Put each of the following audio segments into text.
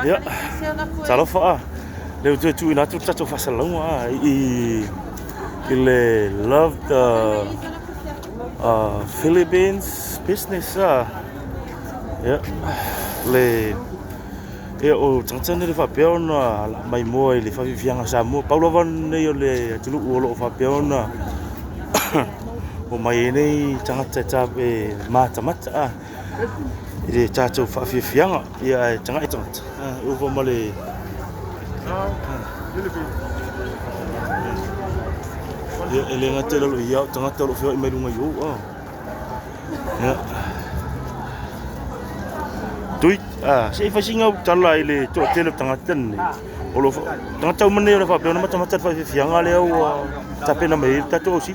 Ya. Salah fa. Le tu ina tu tatu fasalão ele love the Philippines business ya. Le o tangtsan le fa peona mai mo le fa vianga sa mo Paulo van le tu lo fa peona o mai nei tangata tabe mata ile tatu fa vianga ya tangata o vo male ya ele ngate lo ya tangata lo fa mai lunga yo ya tui sei fa singa tala ile to tele tangata ni o lo tangata mene le fa peona mata fa vianga le o tapi na mai tatu si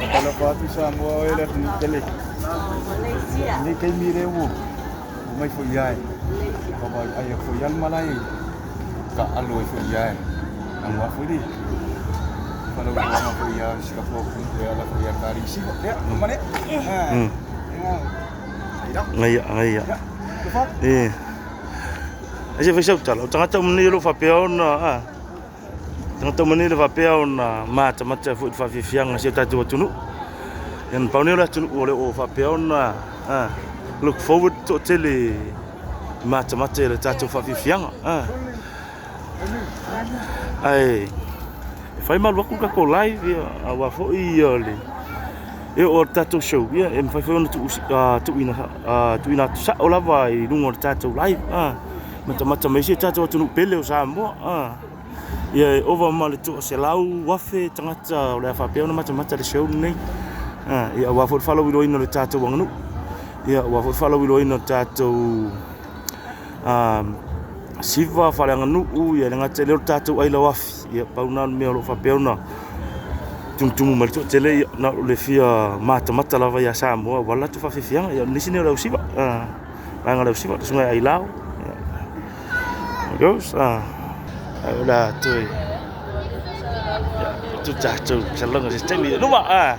Kalau patu sama ele tele. Ni kai mire wo. Mai fo yai. Baba ai fo yan malai. Ka aloi fo yai. Ang wa fo di. Kalau wa fo ya sika fo ya la fo ya tari si. Ya, mane. Ngaya. Aje fa sau tala. Tangata mene lo fa peona Tangata mene le vapeo na mata fu fa fianga se tatu tunu. Yan paune la tunu ole o vapeo na look forward to tele mata le tatu fa fianga ai fai mal waku ka ko live ya wa fo I ole e o tatu show ya em fai fo tu ina sa ola vai lungo tatu live mata me se tatu tunu pele o sa mo ia over male tu se lau wafe tangata le fa peona mata le show nei ia wa fo follow wi no le tatu wangnu ia wa fo follow wi no tatu siva fala nganu ia ngata le tatu ai la wafi ia pauna me lo fa peona tum mal tu tele na le fia mata la va ya samo wala tu fa fianga ia nisine la siva nga la siva tu ai lao goes là tôi chắc chắc sẽ lần sẽ chạy đi đúng không ạ